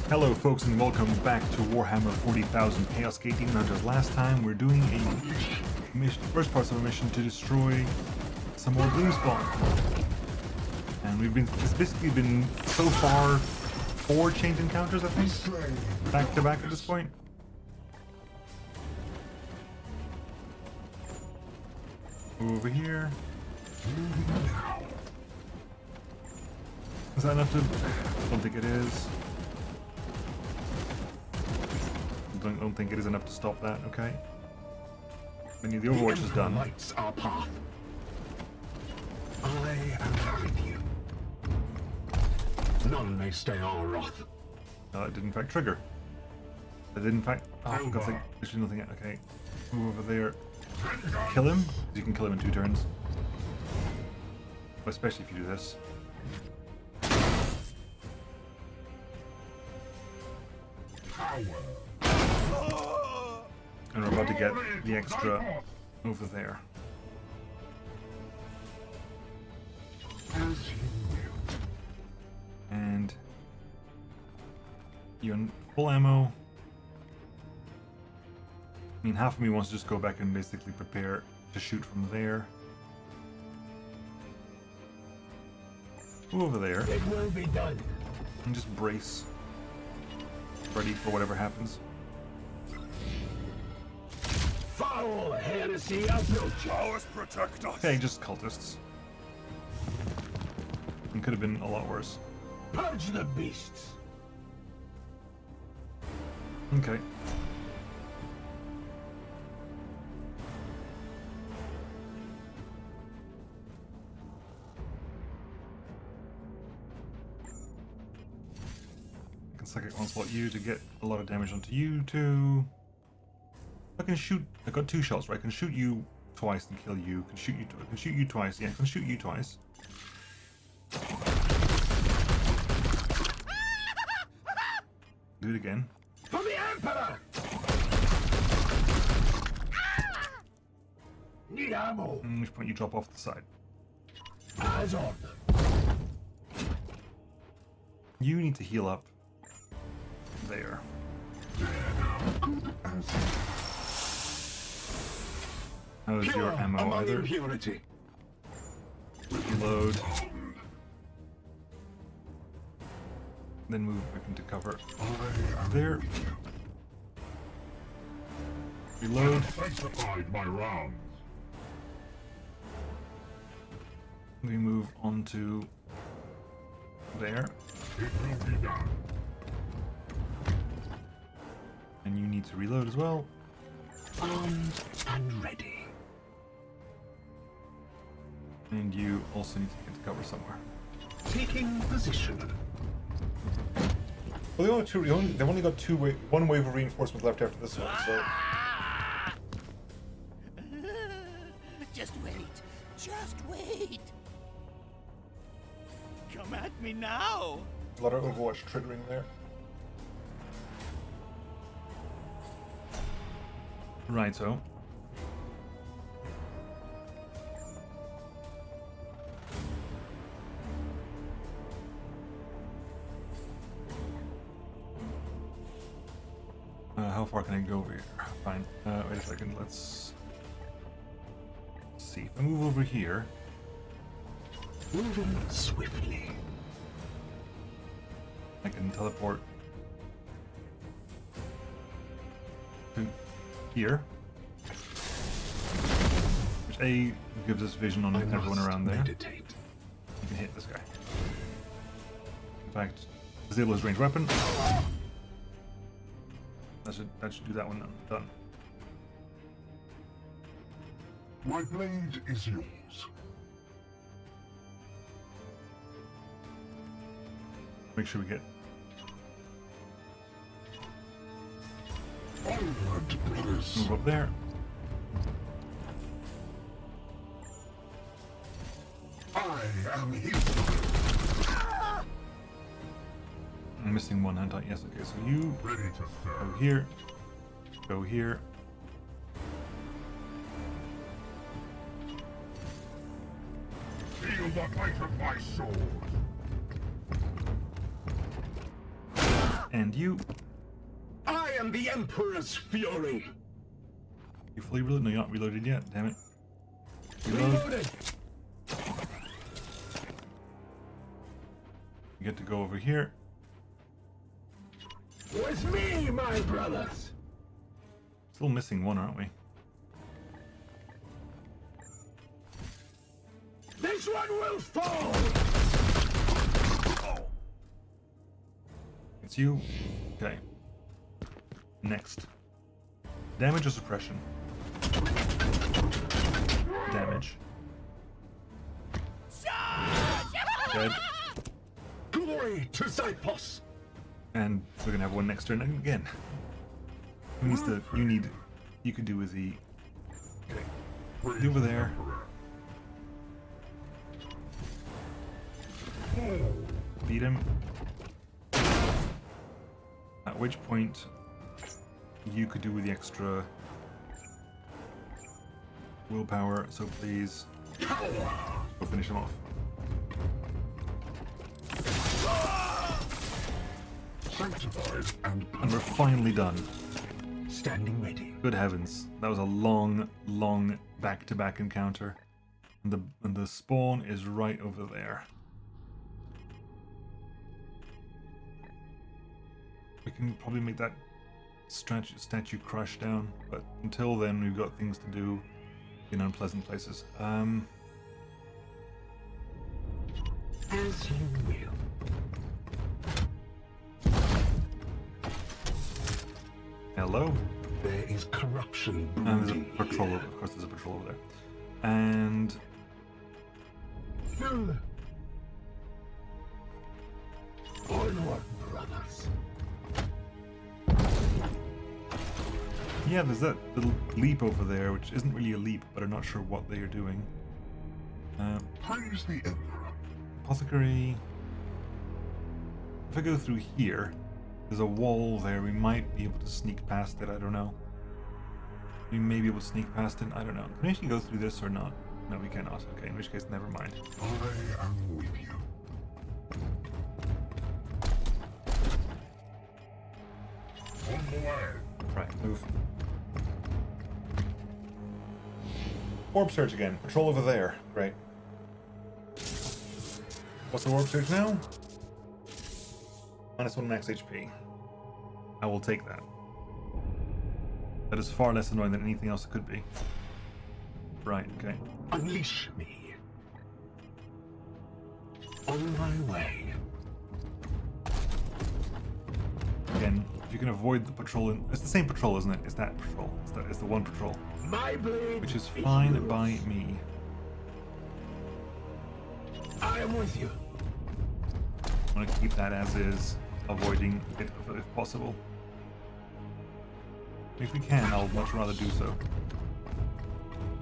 Hello folks and welcome back to Warhammer 40,000 Chaos Gate Daemonhunters. Last time we're doing a mission, first parts of a mission to destroy some more blue spawn. And it's basically been so far 4 chained encounters, I think, back to back at this point. Over here. Is that enough to... I don't think it is. Don't think it is enough to stop that, okay. Many of the Overwatch is done. Lights our path. I am with you. None may stay our wrath. It did in fact trigger. It did in fact... Oh, for God's sake, there's nothing yet. Okay. Move over there. Kill him. You can kill him in 2 turns. Especially if you do this. And we're about to get the extra over there. And you're in full ammo. I mean, half of me wants to just go back and basically prepare to shoot from there. Go over there. It will be done. And just brace. Ready for whatever happens. Foul heresy of no Powers protect us. Okay, just cultists. It could have been a lot worse. Purge the beasts. Okay. I can psychic onslaught you to get a lot of damage onto you too. I can shoot. I got 2 shots, right? I can shoot you twice and kill you. I can shoot you. I can shoot you twice. Yeah, I can shoot you twice. Do it again. For the Emperor! Need ammo. Which point you drop off the side. Eyes on. You need to heal up. There. How's your ammo among either? impurity. Reload. Then move back into cover. There. Reload. Sanctified my rounds. We move on to there. It will be done. And you need to reload as well. Armed and ready. And you also need to get to cover somewhere. Taking position. Well, they've only got one wave of reinforcements left after this one, so... Just wait. Just wait. Come at me now. A lot of Overwatch triggering there. Right, so. How far can I go over here? Fine. Wait a second, let's see. If I move over here. Moving swiftly. I can teleport to here. Which A gives us vision on everyone around there. Meditate. You can hit this guy. In fact, disable his ranged weapon. That should do that one done. My blade is yours. Make sure we get Onward, brothers. move up there. I am here. I'm missing one hand. Yes, okay, so you Ready to go serve. here. Go here. Feel the bite of my sword. And you. I am the Emperor's fury. You fully reloaded? No, you're not reloaded yet. Damn it. Reload. Reloaded. You get to go over here. With me, my brothers. Still missing one, aren't we? This one will fall. It's you. Okay. Next. Damage or suppression? Damage. Dead. Glory to Xyphos. And we're gonna have one next turn again. Who needs to? You need. You could do with the. Okay. Over there. Beat him. At which point, you could do with the extra willpower. So please, go finish him off. Sanctified and And we're finally done. Standing ready. Good heavens, that was a long, long back-to-back encounter, and the spawn is right over there. We can probably make that statue crush down, but until then, we've got things to do in unpleasant places. As you will. Hello. There is corruption And there's a brooding patrol. here. Of course, there's a patrol over there. And Onward, brothers. yeah, there's that little leap over there, which isn't really a leap, but I'm not sure what they are doing. praise the Emperor. Apothecary. If I go through here, there's a wall there. We might be able to sneak past it. I don't know. We may be able to sneak past it. I don't know. Can we actually go through this or not? No, we cannot. Okay, in which case, never mind. I am with you. On the way. Right, move. Orb search again. Patrol over there. Great. What's the orb search now? -1 max HP. I will take that. That is far less annoying than anything else it could be. Right, okay. Unleash me. On my way. Again, if you can avoid the patrol it's the same patrol, isn't it? It's that patrol. It's the one patrol. My blade. Which is fine yours. by me. I am with you. I want to keep that as is, avoiding it if possible. If we can, I'll much rather do so.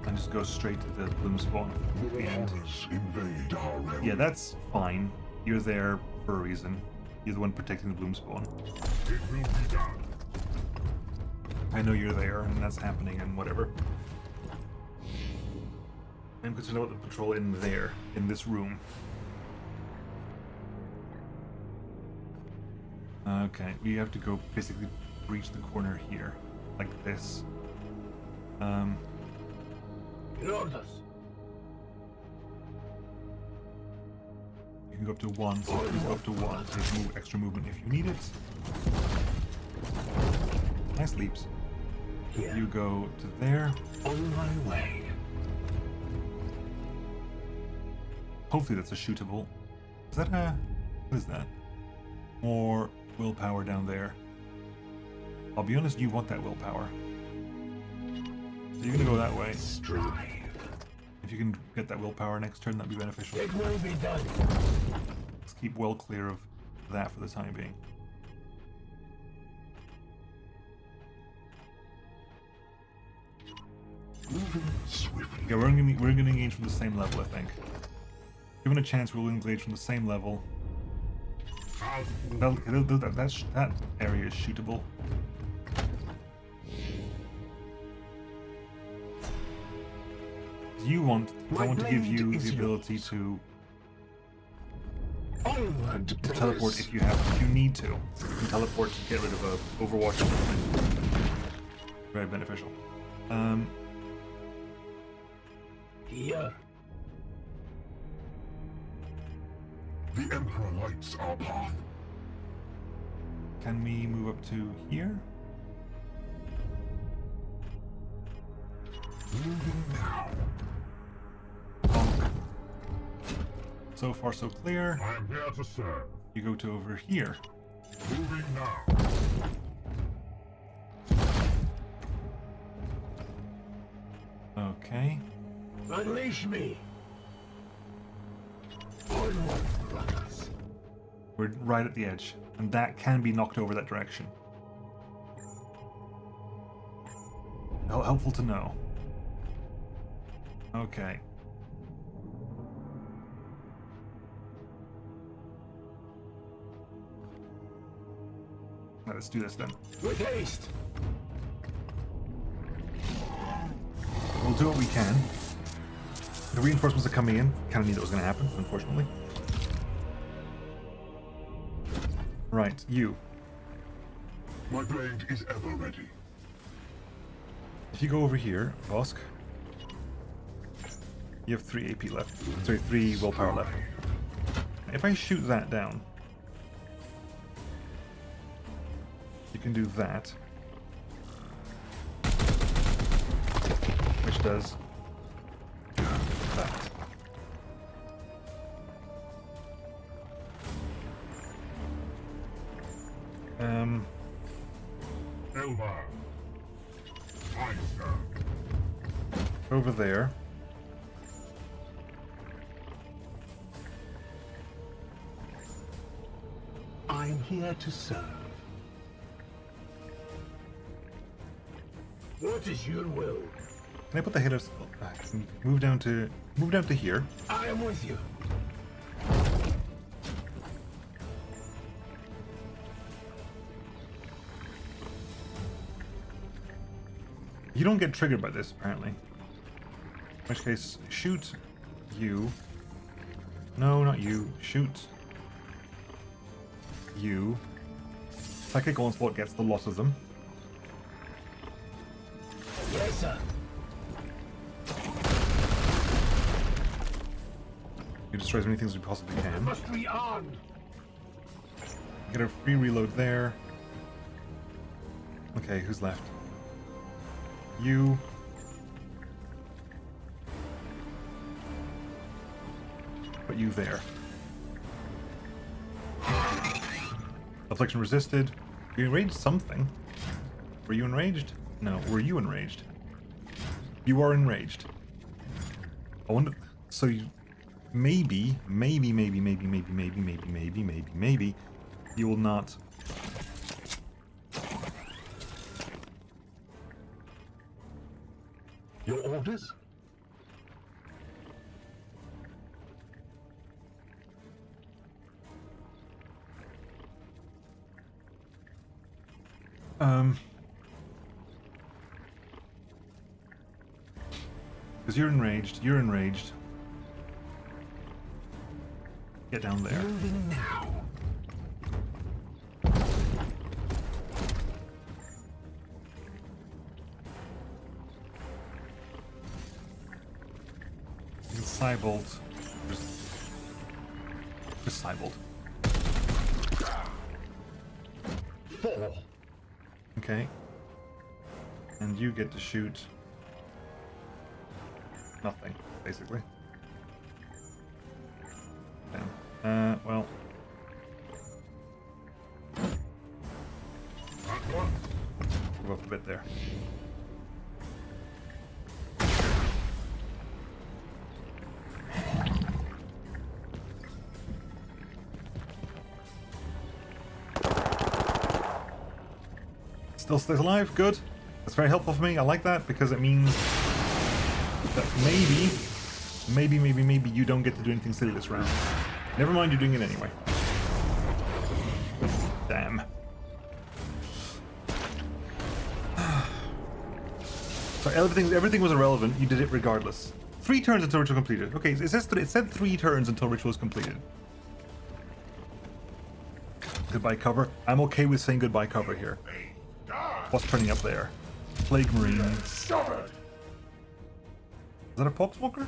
And just go straight to the bloom spawn at the end. Horrors invade our realm. Yeah, that's fine. You're there for a reason. You're the one protecting the bloom spawn. It will be done. I know you're there, and that's happening, and whatever. I'm concerned about the patrol in there, in this room. Okay, we have to go basically reach the corner here, like this. Orders. You can go up to 1, so please go up to 1. There's extra movement if you need it. Nice leaps. Here. You go to there. On my way. Hopefully that's a shootable. Is that a... what is that? More willpower down there. I'll be honest, you want that willpower. So you're gonna go that way. Strive. If you can get that willpower next turn, that'd be beneficial. It will be done. Let's keep well clear of that for the time being. Moving swiftly. Yeah, we're gonna engage from the same level, I think. Given a chance, we'll engage from the same level. That area is shootable. I want to give you the ability to Onward, teleport brothers. if you need to. You can teleport to get rid of a Overwatch. Very beneficial. Here. The Emperor lights our path. Can we move up to here? Moving now. Bonk. So far, so clear. I am here to serve. You go to over here. Moving now. Okay. Unleash me. Onward, brothers. We're right at the edge, and that can be knocked over that direction. Helpful to know. Okay. Let's do this then. With haste. We'll do what we can. The reinforcements are coming in. Kind of knew that was going to happen, unfortunately. Right, you. My blade is ever ready. If you go over here, Vosk, you have 3 AP left. Sorry, 3 willpower left. If I shoot that down, you can do that. Which does that. Elbar. I serve. Over there. I'm here to serve. What is your will? Can I put the hitters? Move down to here. I am with you. You don't get triggered by this, apparently. In which case, shoot you. No, not you. Shoot you. Psychic Onslaught gets the lot of them. Yes, sir. You destroy as many things as you possibly can. Must rearm. Get a free reload there. Okay, who's left? You. Put you there. Affliction resisted. You enraged something. Were you enraged? No. Were you enraged? You are enraged. I wonder. So you. Maybe, you will not. Your orders? Because you're enraged. You're enraged. Get down there. Moving now. You can Cybolt. Just Cybolt. 4. Okay. And you get to shoot nothing, basically. Damn. Well. Go up a bit there. Still stays alive, good. That's very helpful for me. I like that because it means that maybe you don't get to do anything silly this round. Never mind, you're doing it anyway. Damn. So everything was irrelevant. You did it regardless. 3 turns until ritual completed. Okay, it said 3 turns until ritual is completed. goodbye cover. I'm okay with saying goodbye cover here. What's turning up there? Plague Marine. Is that a Poxwalker?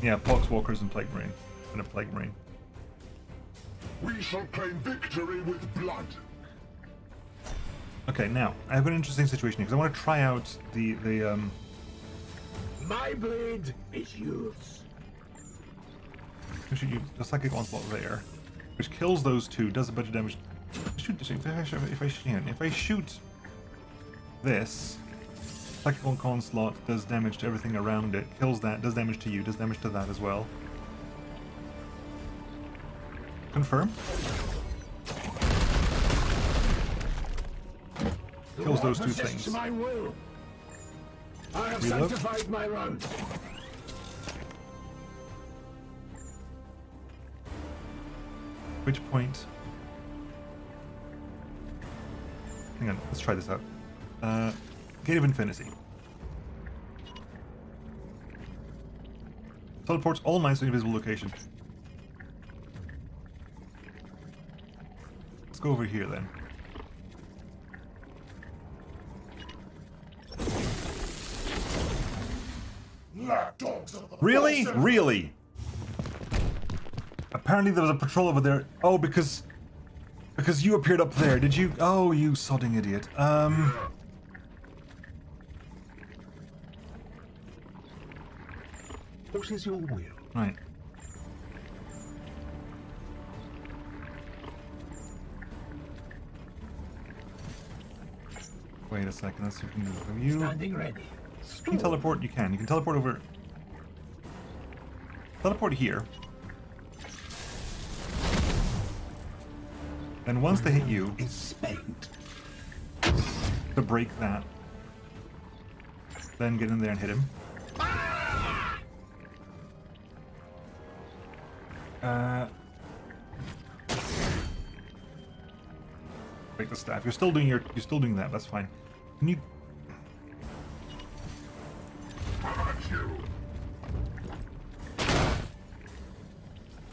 Yeah, Poxwalkers and Plague Marine. And a Plague Marine. We shall claim victory with blood. Okay, now I have an interesting situation here because I want to try out the My blade is yours. we should use the psychic onslaught there, which kills those two, does a bunch of damage. Shoot this. If I shoot this, psychic onslaught does damage to everything around it, kills that, does damage to you, does damage to that as well. Confirm. Kills those two things. My will. I have Reload. sanctified my round. Which point? Hang on, let's try this out. Gate of Infinity. Teleports all knights to an invisible location. Let's go over here then. Really? Really? Apparently there was a patrol over there. Oh, because you appeared up there, did you? Oh, you sodding idiot. What is your will? Right. Wait a second, let's see if we can do it from you. Standing ready. Can you teleport? You can. You can teleport over. Teleport here. And once they hit you, Is spent. to break that, then get in there and hit him. Break the staff. You're still doing that. That's fine. Can you?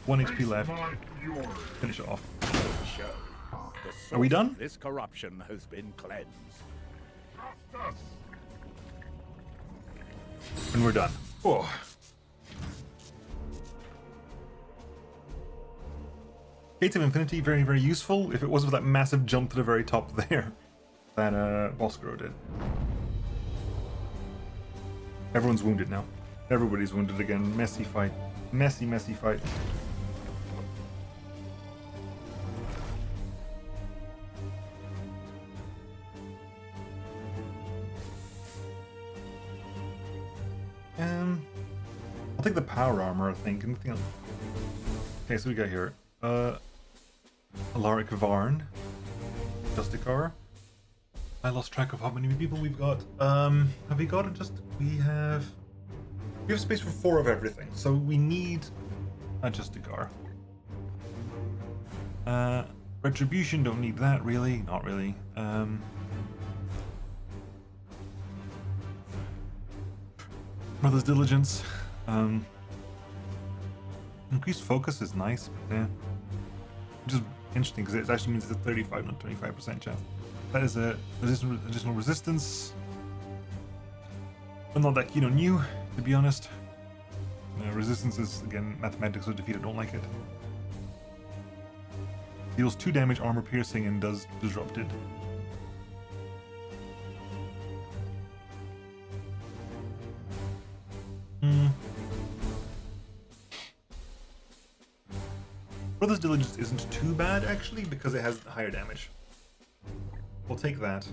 One HP left. Finish it off. Show. The Are we source done? of this corruption has been cleansed. And we're done. Oh. Gates of Infinity, very, very useful. If it wasn't for that massive jump to the very top there that Bosco did. Everyone's wounded now. Everybody's wounded again. Messy fight. Messy, messy fight. I'll take the power armor, I think. Anything else? Okay, so we got here. Alaric Varn. Justicar. I lost track of how many people we've got. Have we got it? We have space for 4 of everything, so we need a Justicar. Retribution, don't need that really. Not really. Brother's Diligence. Increased focus is nice, but yeah. Which is interesting because it actually means it's a 35, not 25% chance. That is a additional resistance. I'm not that keen on you, to be honest. Resistance is, again, mathematics of defeat. I don't like it. Deals 2 damage, armor piercing, and does disrupted. Brother's Diligence isn't too bad, actually, because it has higher damage. We'll take that.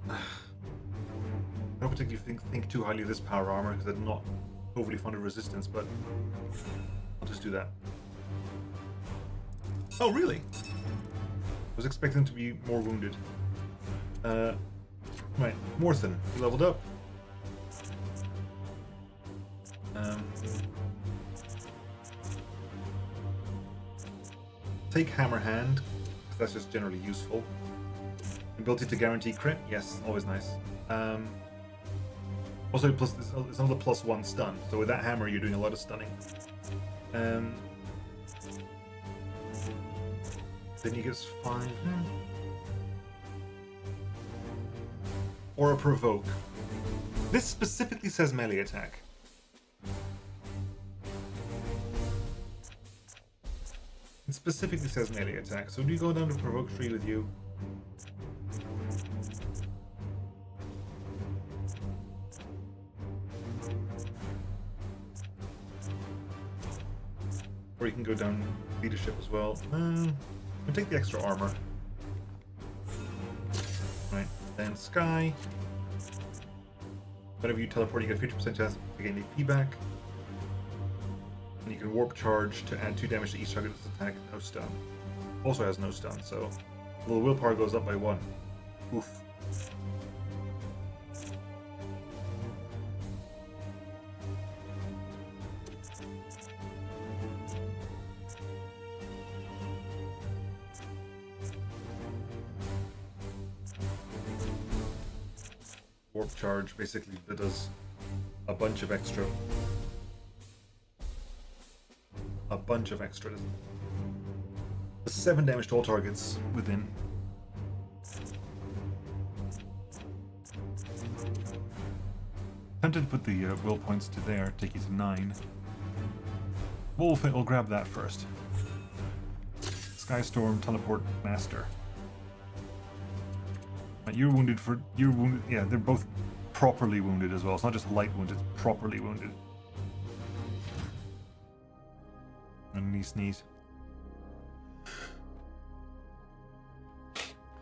I don't particularly think too highly of this power armor, because I'm not overly fond of resistance, but I'll just do that. Oh, really? I was expecting to be more wounded. Right, Morthen, you leveled up. Take Hammer Hand, because that's just generally useful. Ability to guarantee crit, yes, always nice. Also, it's another +1 stun, so with that hammer you're doing a lot of stunning. Then he gets 5. Or a provoke. This specifically says melee attack. It specifically says melee attack. So do you go down to provoke tree with you? Or you can go down leadership as well. We'll take the extra armor. Right, then Sky. Whenever you teleport, you get a 50% chance to gain AP back. And you can warp charge to add 2 damage to each target's attack, no stun. Also has no stun, so a little willpower goes up by 1. Oof. Warp charge basically that does a bunch of extra. Does 7 damage to all targets within. Tempted to put the will points to there, take you to 9. We'll grab that first. Skystorm, teleport, master. You're wounded. Yeah, they're both properly wounded as well. It's not just light wounded, it's properly wounded. And he sneeze.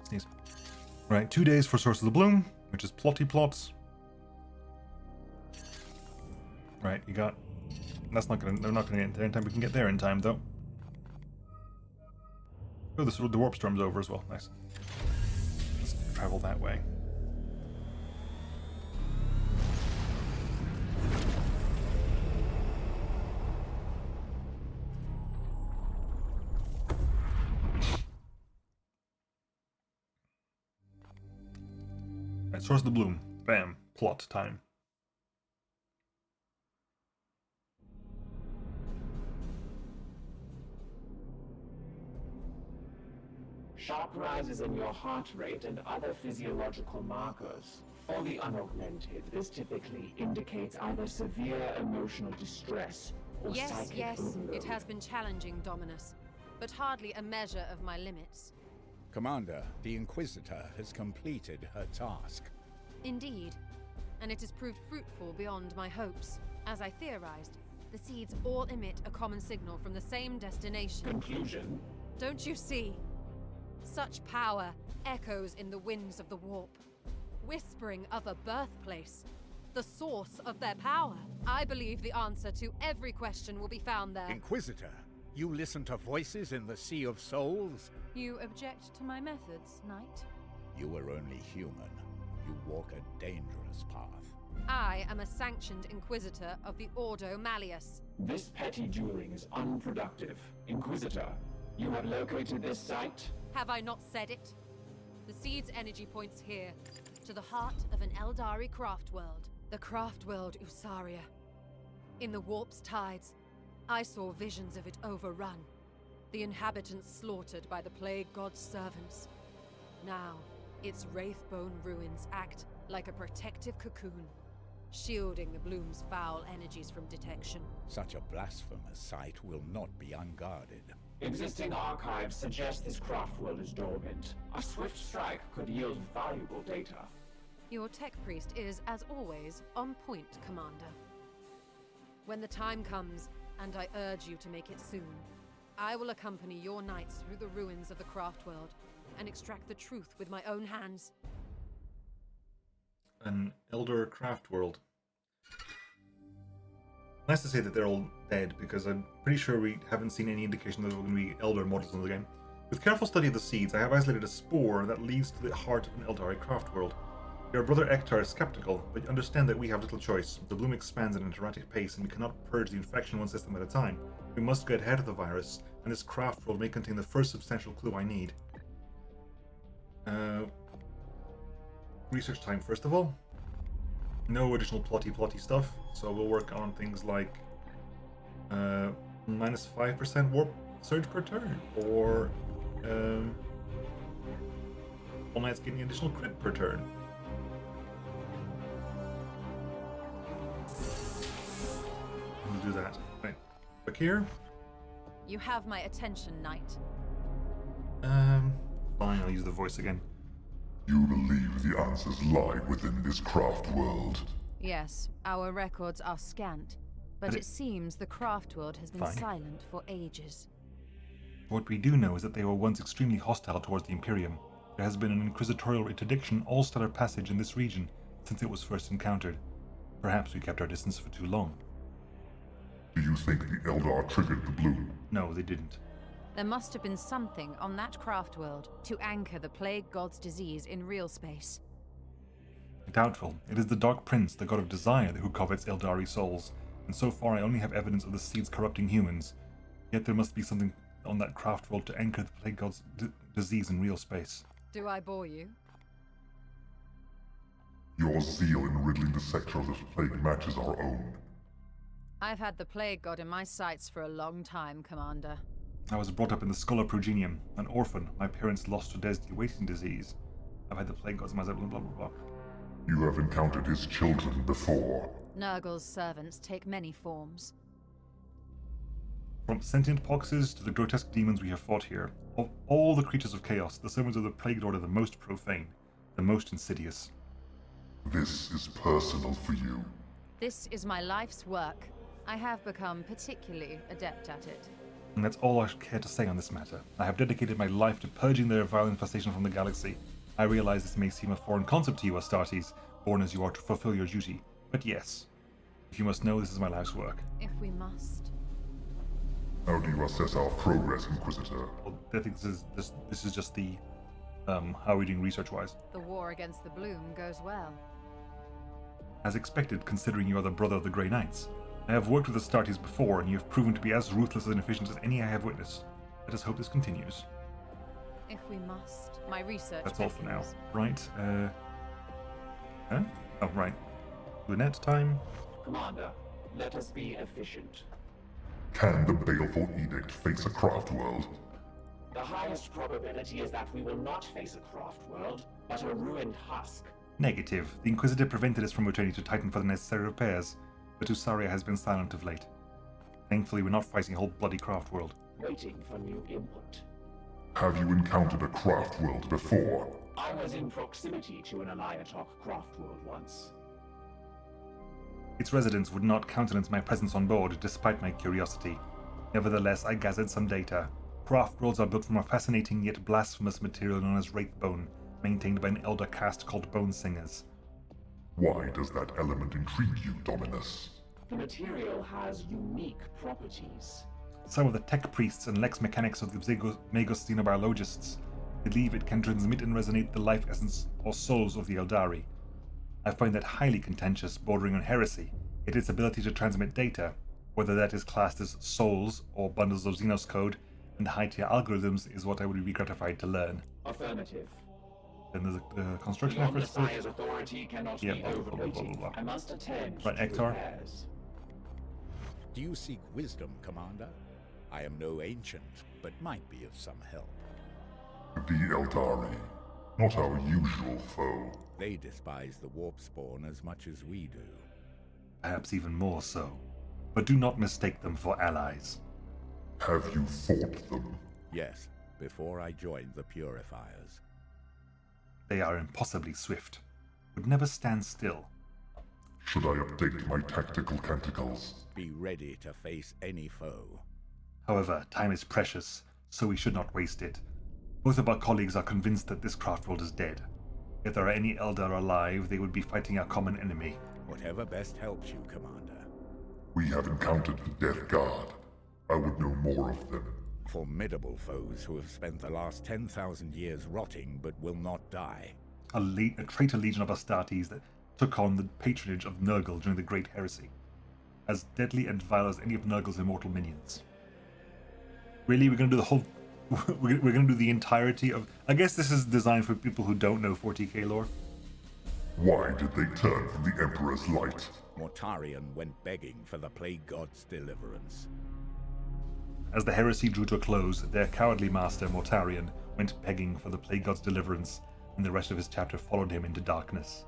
Sneeze. Right, 2 days for Source of the Bloom, which is plotty plots. Right, you got. That's not gonna. They're not gonna get there in time. We can get there in time though. Oh, the warp storm's over as well. Nice. Let's travel that way. Right, Source of the Bloom. Bam. Plot time. Sharp rises in your heart rate and other physiological markers. For the unaugmented, this typically indicates either severe emotional distress or psychic Yes, overload. it has been challenging, Dominus, but hardly a measure of my limits. Commander, the Inquisitor has completed her task. Indeed, and it has proved fruitful beyond my hopes. As I theorized, the seeds all emit a common signal from the same destination. Conclusion? Don't you see? Such power echoes in the winds of the warp, whispering of a birthplace, the source of their power. I believe the answer to every question will be found there. Inquisitor, you listen to voices in the Sea of Souls? You object to my methods, Knight? You are only human. You walk a dangerous path. I am a sanctioned Inquisitor of the Ordo Malleus. This petty dueling is unproductive. Inquisitor, you have located this site? Have I not said it? The seed's energy points here, to the heart of an Eldari craft world. The craft world Usaria. In the warp's tides, I saw visions of it overrun. The inhabitants slaughtered by the plague god's servants. Now, its wraithbone ruins act like a protective cocoon, shielding the bloom's foul energies from detection. Such a blasphemous sight will not be unguarded. Existing archives suggest this craft world is dormant. A swift strike could yield valuable data. Your tech priest is, as always, on point, Commander. When the time comes, and I urge you to make it soon, I will accompany your knights through the ruins of the craft world and extract the truth with my own hands. An Elder Craft World. Nice to say that they're all dead, because I'm pretty sure we haven't seen any indication that there are going to be Elder models in the game. With careful study of the seeds, I have isolated a spore that leads to the heart of an Eldari craft world. Your brother Ektar is skeptical, but understand that we have little choice. The bloom expands at an erratic pace, and we cannot purge the infection one system at a time. We must get ahead of the virus, and this craft world may contain the first substantial clue I need. Research time, first of all. No additional plotty stuff, so we'll work on things like minus 5% warp surge per turn, or All Knight's getting an additional crit per turn. We'll do that. Right. Back here. You have my attention, Knight. Fine, I'll use the voice again. You believe the answers lie within this craft world. Yes, our records are scant, but it seems the craft world has been Fine. silent for ages. What we do know is that they were once extremely hostile towards the Imperium. There has been an inquisitorial interdiction all stellar passage in this region since it was first encountered. Perhaps we kept our distance for too long. Do you think the Eldar triggered the bloom? No, they didn't. There must have been something on that craft world to anchor the plague god's disease in real space. Doubtful. It is the Dark Prince, the god of desire, who covets Eldari souls, and so far I only have evidence of the seeds corrupting humans. Yet there must be something on that craft world to anchor the plague god's disease in real space. Do I bore you? Your zeal in riddling the sector of this plague matches our own. I've had the plague god in my sights for a long time, Commander. I was brought up in the Schola Progenium, an orphan. My parents lost to deadly wasting disease. I've had the plague gods in my sight, blah blah blah. You have encountered his children before. Nurgle's servants take many forms. From sentient poxes to the grotesque demons we have fought here, of all the creatures of chaos, the servants of the Plague Lord are the most profane, the most insidious. This is personal for you. This is my life's work. I have become particularly adept at it. And that's all I care to say on this matter. I have dedicated my life to purging their vile infestation from the galaxy. I realize this may seem a foreign concept to you, Astartes, born as you are to fulfill your duty. But yes, if you must know, this is my life's work. If we must. How do you assess our progress, Inquisitor? Well, I think this is just the how are we doing research-wise. The war against the Bloom goes well. As expected, considering you are the brother of the Grey Knights. I have worked with Astartes before, and you have proven to be as ruthless and efficient as any I have witnessed. Let us hope this continues. If we must. My research That's all for now. beckons. Right, Huh? Oh, right. Lunette time. Commander, let us be efficient. Can the Baleful Edict face a craft world? The highest probability is that we will not face a craft world, but a ruined husk. Negative. The Inquisitor prevented us from returning to Titan for the necessary repairs, but Usaria has been silent of late. Thankfully, we're not fighting a whole bloody craft world. Waiting for new input. Have you encountered a craft world before? I was in proximity to an Aliotok craft world once. Its residents would not countenance my presence on board, despite my curiosity. Nevertheless, I gathered some data. Craft worlds are built from a fascinating yet blasphemous material known as Wraith Bone, maintained by an elder caste called Bone Singers. Why does that element intrigue you, Dominus? The material has unique properties. Some of the tech priests and lex mechanics of the Magos xenobiologists believe it can transmit and resonate the life essence or souls of the Eldari. I find that highly contentious, bordering on heresy, yet its ability to transmit data, whether that is classed as souls or bundles of Xenos code and high-tier algorithms, is what I would be gratified to learn. Affirmative. Then there's the construction Beyond efforts. Messiah's authority cannot Yeah, be blah, blah, blah, blah, overrated. blah, blah. I must attend Right, to Ektar? repairs. Do you seek wisdom, Commander? I am no ancient, but might be of some help. The Eldari, not our usual foe. They despise the warp spawn as much as we do. Perhaps even more so. But do not mistake them for allies. Have you fought them? Yes, before I joined the Purifiers. They are impossibly swift, would never stand still. Should I update my tactical canticles? Be ready to face any foe. However, time is precious, so we should not waste it. Both of our colleagues are convinced that this craft world is dead. If there are any Eldar alive, they would be fighting our common enemy. Whatever best helps you, Commander. We have encountered the Death Guard. I would know more of them. Formidable foes who have spent the last 10,000 years rotting but will not die. A traitor legion of Astartes that took on the patronage of Nurgle during the Great Heresy. As deadly and vile as any of Nurgle's immortal minions. Really, we're going to do the whole... we're going to do the entirety of... I guess this is designed for people who don't know 40k lore. Why did they turn from the Emperor's light? Mortarion went begging for the Plague God's deliverance. As the heresy drew to a close, their cowardly master, Mortarion, went begging for the Plague God's deliverance, and the rest of his chapter followed him into darkness.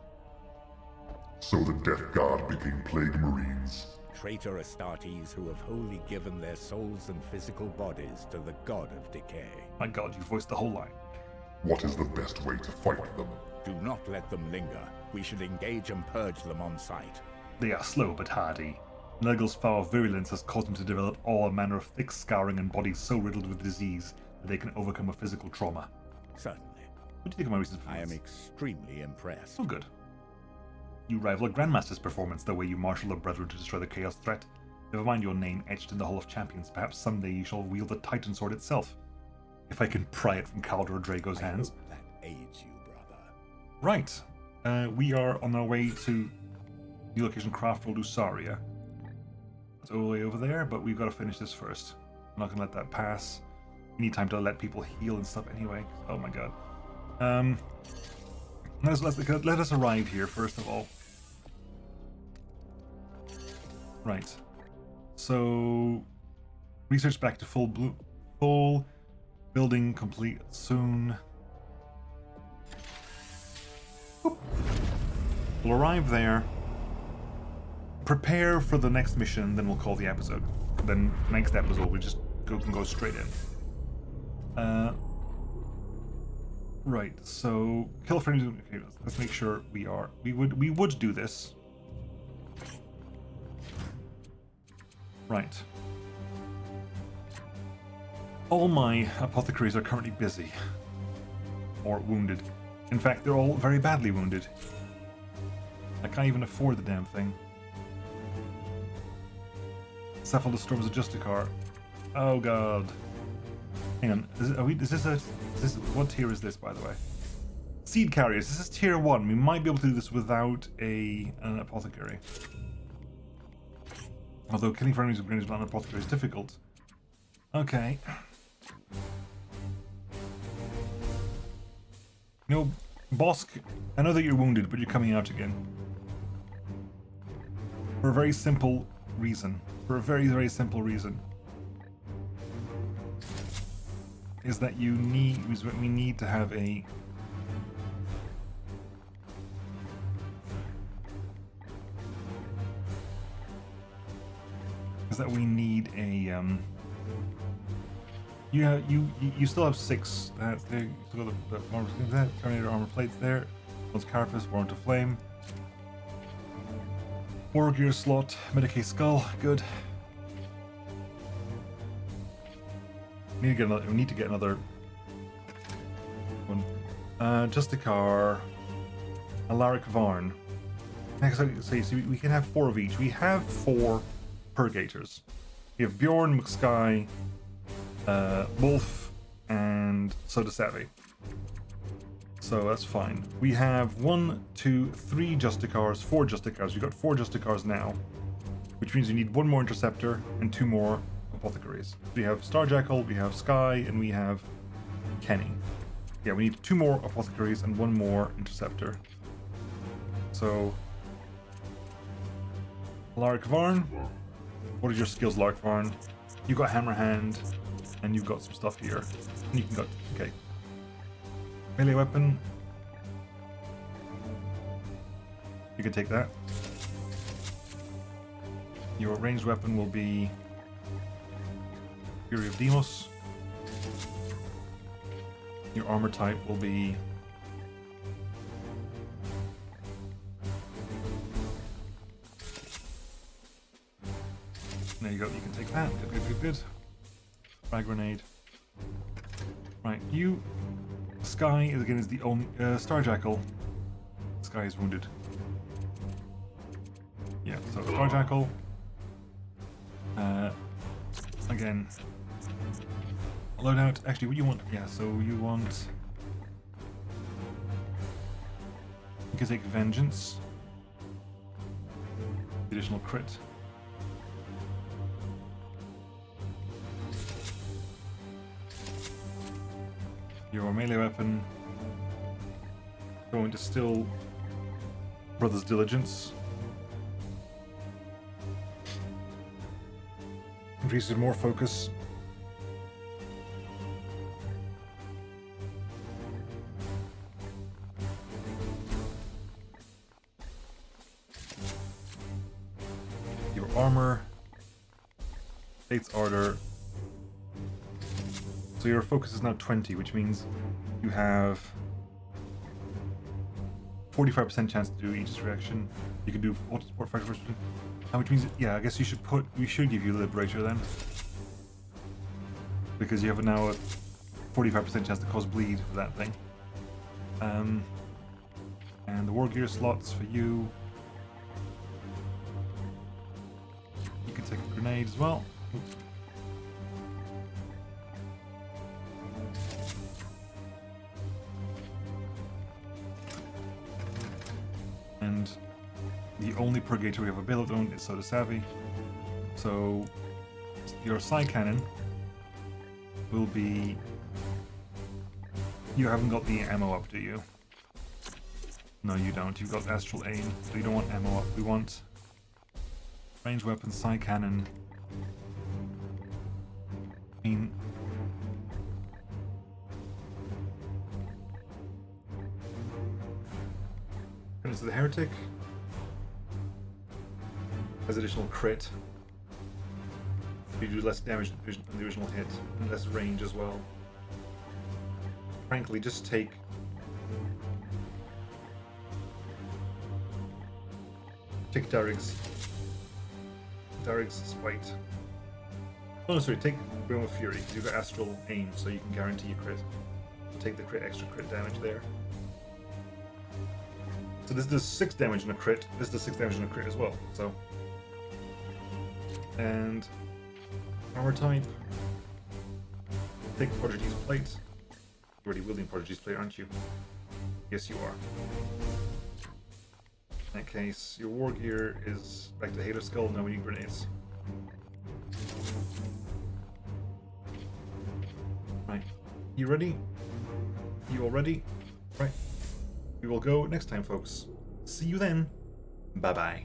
So the Death God became Plague Marines. Traitor Astartes who have wholly given their souls and physical bodies to the god of decay. My god, you voiced the whole line. What is the best way to fight them? Do not let them linger. We should engage and purge them on sight. They are slow but hardy. Nurgle's foul virulence has caused them to develop all manner of thick scarring and bodies so riddled with disease that they can overcome a physical trauma. Certainly. What do you think of my recent I am performance? extremely impressed. Oh, good. You rival a Grandmaster's performance the way you marshal the Brethren to destroy the Chaos threat. Never mind your name etched in the Hall of Champions. Perhaps someday you shall wield the Titan Sword itself. If I can pry it from Caldor Drago's hands. I hope that aids you, brother. Right. We are on our way to the location Craftworld Usaria. It's all the way over there, but we've got to finish this first. I'm not going to let that pass. We need time to let people heal and stuff anyway. Oh my god. Let us arrive here first of all. Right. So, research back to full building complete soon. Boop. We'll arrive there. Prepare for the next mission, then we'll call the episode. Then next episode we just can go straight in. Right. So kill friendly. Okay, let's make sure we would do this. Right. All my apothecaries are currently busy. Or wounded. In fact, they're all very badly wounded. I can't even afford the damn thing. Cephalostorm's a Justicar. Oh god. Hang on. What tier is this, by the way? Seed carriers. This is tier 1. We might be able to do this without an apothecary. Although killing for enemies with grenades without an apothecary is difficult. Okay. No, Bosk, I know that you're wounded, but you're coming out again. For a very simple reason. For a very, very simple reason. Is that we need to have a... Is that we need a, You still have 6. You still got the Terminator armor plates there. One's Carapace, Warrant of Flame. War Gear slot, Medicaid Skull, good. We need to get another one. Justicar, Alaric Varn. So we can have 4 of each. We have 4 Purgators. We have Bjorn, McSky, Wolf, and Soda Savvy. So that's fine. We have 1, 2, 3 Justicars, 4 Justicars. We've got 4 Justicars now, which means we need 1 more Interceptor and 2 more Apothecaries. We have Starjackal, we have Sky, and we have Kenny. Yeah, we need 2 more Apothecaries and 1 more Interceptor. So, Lark Varn. What are your skills, Lark Varn? You've got Hammer Hand, and you've got some stuff here. And you can go. Okay. Melee weapon. You can take that. Your ranged weapon will be Fury of Demos. Your armor type will be there you go, you can take that. Good. Frag grenade. Right, you Sky is the only Starjackal. Sky is wounded. Yeah, so Starjackal. Again. Loadout. Actually, what do you want? Yeah, so you want. You can take Vengeance. Additional crit. Your melee weapon. Going to still Brother's Diligence. Increases more focus armor. State's order. So your focus is now 20, which means you have 45% chance to do Aegis reaction. You can do auto support factor, which means, yeah, I guess we should give you Liberator then, because you have now a 45% chance to cause bleed for that thing. And the War Gear slots for you. You can take a grenade as well. And the only Purgator we have available on is Soda Savvy. So your Psy Cannon will be... You haven't got the ammo up, do you? No, you don't. You've got Astral Aim, so you don't want ammo up. We want ranged weapon, Psy Cannon. I mean... So the Heretic has additional crit. You do less damage than the original hit, and less range as well. Frankly, just take Darig's Spite. Oh no, sorry, take Realm of Fury, because you've got Astral Aim, so you can guarantee a crit. So take the extra crit damage there. So this does 6 damage on a crit, this does 6 damage on a crit as well, so. And armor type. Take Prodigy's Plate. You're already wielding Prodigy's Plate, aren't you? Yes, you are. In that case, your War Gear is back to Hater Skull, now we need grenades. Right. You ready? You all ready? Right. We will go next time, folks. See you then. Bye-bye.